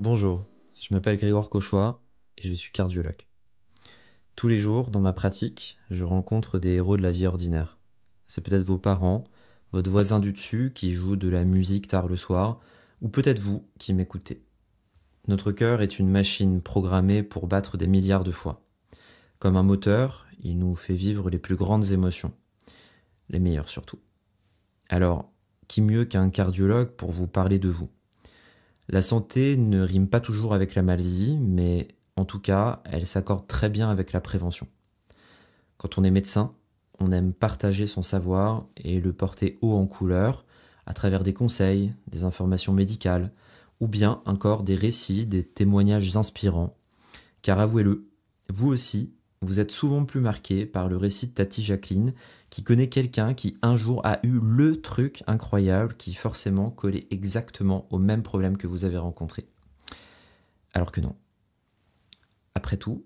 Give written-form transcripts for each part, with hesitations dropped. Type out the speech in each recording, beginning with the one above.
Bonjour, je m'appelle Grégoire Cauchois et je suis cardiologue. Tous les jours, dans ma pratique, je rencontre des héros de la vie ordinaire. C'est peut-être vos parents, votre voisin du dessus qui joue de la musique tard le soir, ou peut-être vous qui m'écoutez. Notre cœur est une machine programmée pour battre des milliards de fois. Comme un moteur, il nous fait vivre les plus grandes émotions, les meilleures surtout. Alors, qui mieux qu'un cardiologue pour vous parler de vous? La santé ne rime pas toujours avec la maladie, mais en tout cas, elle s'accorde très bien avec la prévention. Quand on est médecin, on aime partager son savoir et le porter haut en couleur à travers des conseils, des informations médicales, ou bien encore des récits, des témoignages inspirants. Car avouez-le, vous aussi, vous êtes souvent plus marqué par le récit de Tati Jacqueline, qui connaît quelqu'un qui un jour a eu le truc incroyable qui forcément collait exactement au même problème que vous avez rencontré. Alors que non. Après tout,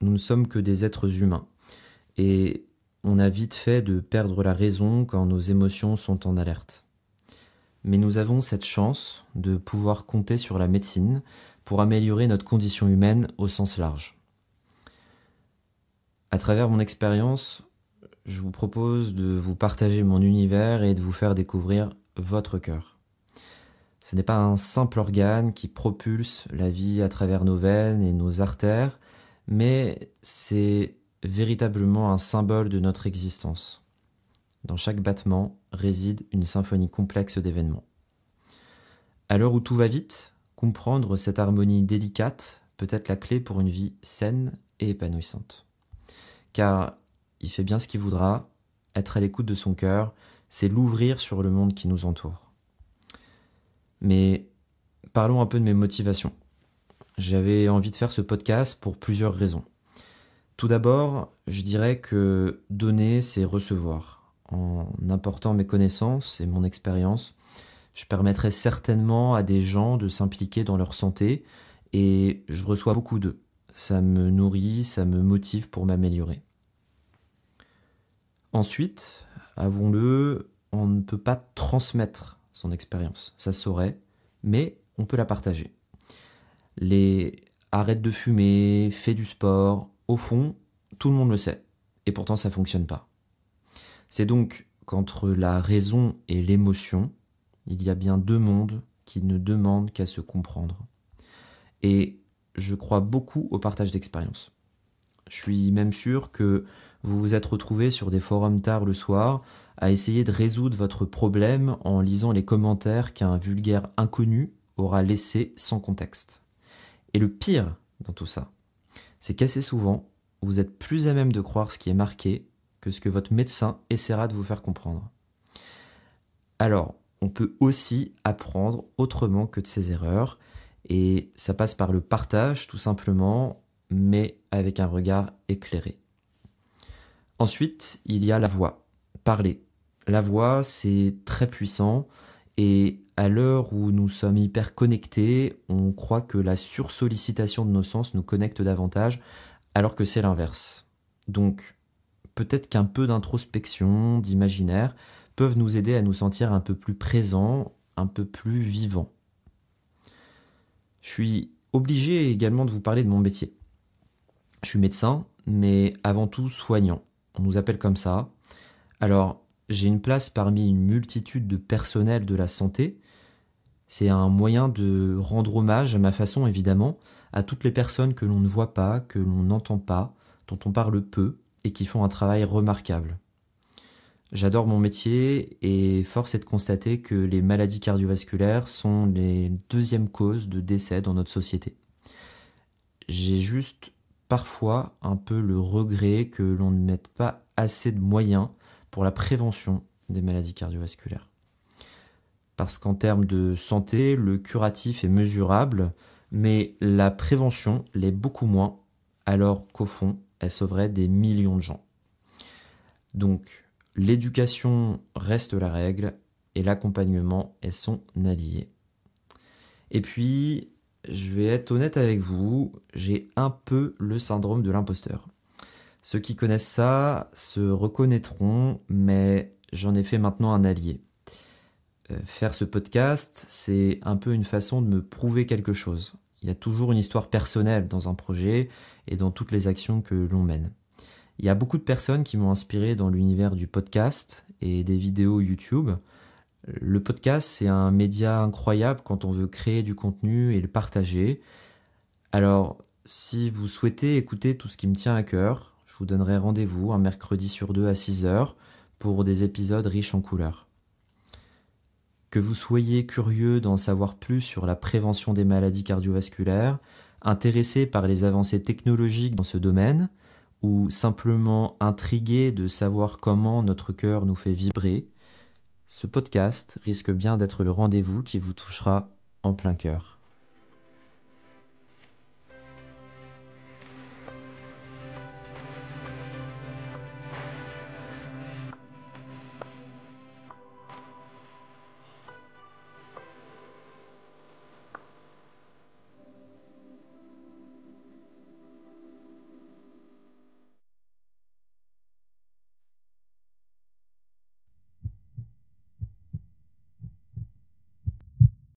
nous ne sommes que des êtres humains, et on a vite fait de perdre la raison quand nos émotions sont en alerte. Mais nous avons cette chance de pouvoir compter sur la médecine pour améliorer notre condition humaine au sens large. À travers mon expérience, je vous propose de vous partager mon univers et de vous faire découvrir votre cœur. Ce n'est pas un simple organe qui propulse la vie à travers nos veines et nos artères, mais c'est véritablement un symbole de notre existence. Dans chaque battement réside une symphonie complexe d'événements. À l'heure où tout va vite, comprendre cette harmonie délicate peut être la clé pour une vie saine et épanouissante. Car il fait bien ce qu'il voudra, être à l'écoute de son cœur, c'est l'ouvrir sur le monde qui nous entoure. Mais parlons un peu de mes motivations. J'avais envie de faire ce podcast pour plusieurs raisons. Tout d'abord, je dirais que donner, c'est recevoir. En apportant mes connaissances et mon expérience, je permettrai certainement à des gens de s'impliquer dans leur santé et je reçois beaucoup d'eux. Ça me nourrit, ça me motive pour m'améliorer. Ensuite, avouons-le, on ne peut pas transmettre son expérience. Ça se saurait, mais on peut la partager. Les arrête de fumer, fais du sport, au fond, tout le monde le sait. Et pourtant, ça ne fonctionne pas. C'est donc qu'entre la raison et l'émotion, il y a bien deux mondes qui ne demandent qu'à se comprendre. Et je crois beaucoup au partage d'expériences. Je suis même sûr que vous vous êtes retrouvé sur des forums tard le soir à essayer de résoudre votre problème en lisant les commentaires qu'un vulgaire inconnu aura laissés sans contexte. Et le pire dans tout ça, c'est qu'assez souvent, vous êtes plus à même de croire ce qui est marqué que ce que votre médecin essaiera de vous faire comprendre. Alors, on peut aussi apprendre autrement que de ses erreurs, et ça passe par le partage tout simplement, mais avec un regard éclairé. Ensuite, il y a la voix, parler. La voix, c'est très puissant et à l'heure où nous sommes hyper connectés, on croit que la sursollicitation de nos sens nous connecte davantage, alors que c'est l'inverse. Donc, peut-être qu'un peu d'introspection, d'imaginaire, peuvent nous aider à nous sentir un peu plus présents, un peu plus vivants. Je suis obligé également de vous parler de mon métier. Je suis médecin, mais avant tout soignant. On nous appelle comme ça. Alors, j'ai une place parmi une multitude de personnels de la santé. C'est un moyen de rendre hommage à ma façon, évidemment, à toutes les personnes que l'on ne voit pas, que l'on n'entend pas, dont on parle peu et qui font un travail remarquable. J'adore mon métier et force est de constater que les maladies cardiovasculaires sont les deuxièmes causes de décès dans notre société. J'ai juste parfois un peu le regret que l'on ne mette pas assez de moyens pour la prévention des maladies cardiovasculaires. Parce qu'en termes de santé, le curatif est mesurable, mais la prévention l'est beaucoup moins, alors qu'au fond, elle sauverait des millions de gens. Donc, l'éducation reste la règle et l'accompagnement est son allié. Et puis, je vais être honnête avec vous, j'ai un peu le syndrome de l'imposteur. Ceux qui connaissent ça se reconnaîtront, mais j'en ai fait maintenant un allié. Faire ce podcast, c'est un peu une façon de me prouver quelque chose. Il y a toujours une histoire personnelle dans un projet et dans toutes les actions que l'on mène. Il y a beaucoup de personnes qui m'ont inspiré dans l'univers du podcast et des vidéos YouTube. Le podcast, c'est un média incroyable quand on veut créer du contenu et le partager. Alors, si vous souhaitez écouter tout ce qui me tient à cœur, je vous donnerai rendez-vous un mercredi sur deux à 6 heures pour des épisodes riches en couleurs. Que vous soyez curieux d'en savoir plus sur la prévention des maladies cardiovasculaires, intéressé par les avancées technologiques dans ce domaine, ou simplement intrigué de savoir comment notre cœur nous fait vibrer, ce podcast risque bien d'être le rendez-vous qui vous touchera en plein cœur.